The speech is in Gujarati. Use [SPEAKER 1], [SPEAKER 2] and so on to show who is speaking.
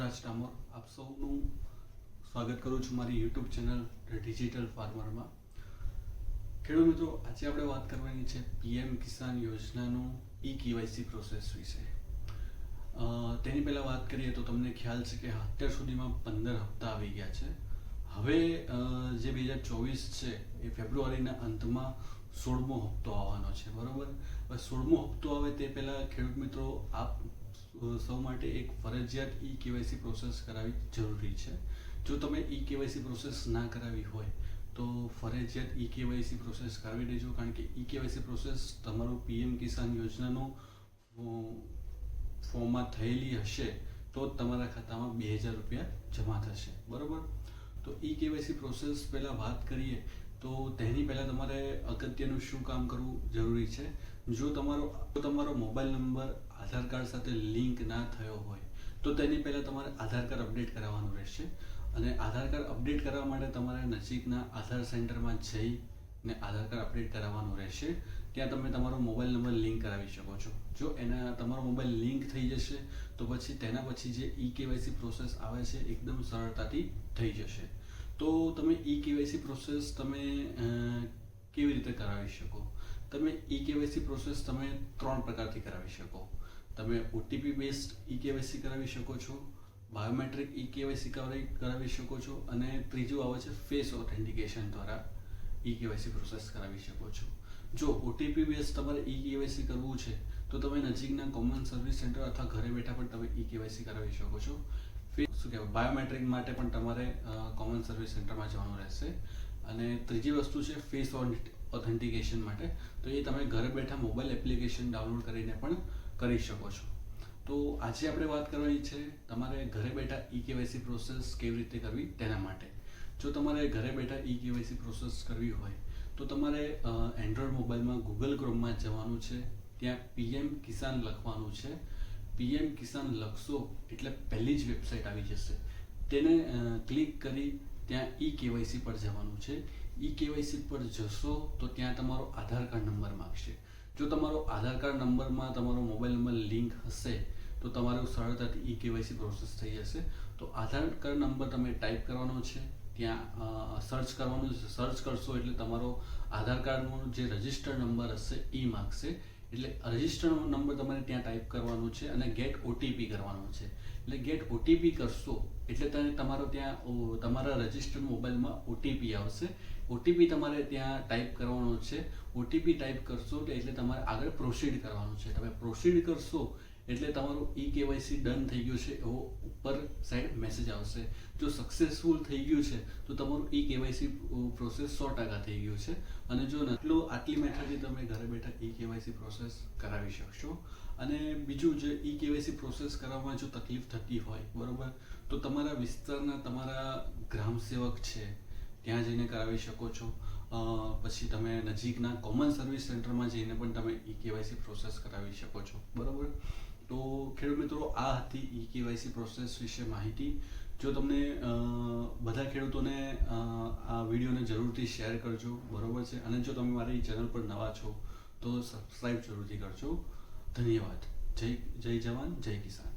[SPEAKER 1] રાજ ડામોર આપ સૌનું સ્વાગત કરું છું મારી યુટ્યુબ ચેનલ ડિજિટલ ફાર્મરમાં. ખેડૂત મિત્રો, આજે આપણે વાત કરવાની છે પીએમ કિસાન યોજનાનું KYC પ્રોસેસ વિશે. તેની પહેલાં વાત કરીએ તો તમને ખ્યાલ છે કે અત્યાર સુધીમાં 15 હપ્તા આવી ગયા છે. હવે જે 2024 છે એ ફેબ્રુઆરીના અંતમાં 16મો હપ્તો આવવાનો છે, બરાબર. હવે 16મો હપ્તો આવે તે પહેલાં ખેડૂત મિત્રો આપ સૌ માટે એક ફરજિયાત KYC પ્રોસેસ કરાવવી જરૂરી છે. જો તમે KYC પ્રોસેસ ના કરાવી હોય તો ફરજિયાત KYC પ્રોસેસ કરાવી દેજો, કારણ કે KYC પ્રોસેસ તમારું પીએમ કિસાન યોજનાનું ફોર્મમાં થયેલી હશે તો જ તમારા ખાતામાં 2000 રૂપિયા જમા થશે, બરાબર. તો KYC પ્રોસેસ પહેલાં વાત કરીએ તો તેની પહેલાં તમારે અગત્યનું શું કામ કરવું જરૂરી છે. જો તમારો મોબાઈલ નંબર આધાર કાર્ડ સાથે લિંક ના થયો હોય તો તેની પહેલાં તમારે આધાર કાર્ડ અપડેટ કરાવવાનું રહેશે. અને આધાર કાર્ડ અપડેટ કરવા માટે તમારે નજીકના આધાર સેન્ટરમાં જઈને આધાર કાર્ડ અપડેટ કરાવવાનું રહેશે. ત્યાં તમે તમારો મોબાઈલ નંબર લિંક કરાવી શકો છો. જો તમારો મોબાઈલ લિંક થઈ જશે તો પછી તેના પછી જે KYC પ્રોસેસ આવે છે એકદમ સરળતાથી થઈ જશે. તો તમે KYC પ્રોસેસ તમે કેવી રીતે કરાવી શકો? તમે KYC પ્રોસેસ તમે 3 પ્રકારથી કરાવી શકો. તમે OTP બેઝડ KYC કરાવી શકો છો, બાયોમેટ્રિક KYC કરાવી શકો છો, અને ત્રીજું આવે છે ફેસ ઓથેન્ટિકેશન દ્વારા KYC પ્રોસેસ કરાવી શકો છો. જો OTP બેઝ તમારે KYC કરવું છે તો તમે નજીકના કોમન સર્વિસ સેન્ટર અથવા ઘરે બેઠા પણ તમે KYC કરાવી શકો છો. શું કહેવાય, બાયોમેટ્રિક માટે પણ તમારે કોમન સર્વિસ સેન્ટરમાં જવાનું રહેશે. અને ત્રીજી વસ્તુ છે ફેસ ઓથેન્ટિકેશન માટે, તો એ તમે ઘરે બેઠા મોબાઈલ એપ્લિકેશન ડાઉનલોડ કરીને પણ કરી શકો છો. તો આજે આપણે વાત કરવાની છે તમારે ઘરે બેઠા KYC પ્રોસેસ કેવી રીતે કરવી તેના માટે. જો તમારે ઘરે બેઠા KYC પ્રોસેસ કરવી હોય તો તમારે એન્ડ્રોઈડ મોબાઈલમાં ગૂગલ ક્રોમમાં જવાનું છે. ત્યાં PM કિસાન લખવાનું છે. PM કિસાન લખશો એટલે પહેલી જ વેબસાઇટ આવી જશે. તેને ક્લિક કરી ત્યાં KYC પર જવાનું છે. KYC પર જશો તો ત્યાં તમારો આધાર કાર્ડ નંબર માગશે. જો તમારો આધાર કાર્ડ નંબરમાં તમારો મોબાઈલ નંબર લિંક હશે તો તમારું સરળતાથી KYC પ્રોસેસ થઈ જશે. તો આધાર કાર્ડ નંબર તમે ટાઈપ કરવાનો છે, ત્યાં સર્ચ કરવાનું છે. સર્ચ કરશો એટલે તમારો આધાર કાર્ડનો જે રજિસ્ટર્ડ નંબર હશે એ માગશે. એટલે રજિસ્ટર્ડ નંબર તમારે ત્યાં ટાઈપ કરવાનું છે અને ગેટ OTP કરવાનું છે. એટલે ગેટ OTP કરશો એટલે તમારો ત્યાં તમારા રજિસ્ટર્ડ મોબાઈલમાં OTP આવશે. OTP તમારે ત્યાં ટાઈપ કરવાનો છે. OTP ટાઈપ કરશો એટલે તમારે આગળ પ્રોસીડ કરવાનું છે. તમે પ્રોસીડ કરશો એટલે તમારું KYC ડન થઈ ગયું છે એવો ઉપર સાઈડ મેસેજ આવશે. જો સક્સેસફુલ થઈ ગયું છે તો તમારું KYC પ્રોસેસ 100% થઈ ગયું છે. અને જો આટલી મેથડથી તમે ઘરે બેઠા KYC પ્રોસેસ કરાવી શકશો. અને બીજું જે KYC પ્રોસેસ કરવામાં જો તકલીફ થતી હોય, બરોબર, તો તમારા વિસ્તારના તમારા ગ્રામ સેવક છે ત્યાં જઈને કરાવી શકો છો. પછી તમે નજીકના કોમન સર્વિસ સેન્ટરમાં જઈને પણ તમે KYC પ્રોસેસ કરાવી શકો છો, બરાબર. તો ખેડૂત મિત્રો, આ હતી KYC પ્રોસેસ વિશે માહિતી. જો તમને બધા ખેડૂતોને આ વિડીયોને જરૂરથી શેર કરજો, બરાબર છે. અને જો તમે મારી ચેનલ પર નવા છો તો સબસ્ક્રાઈબ જરૂરથી કરજો. ધન્યવાદ. જય જવાન, જય કિસાન.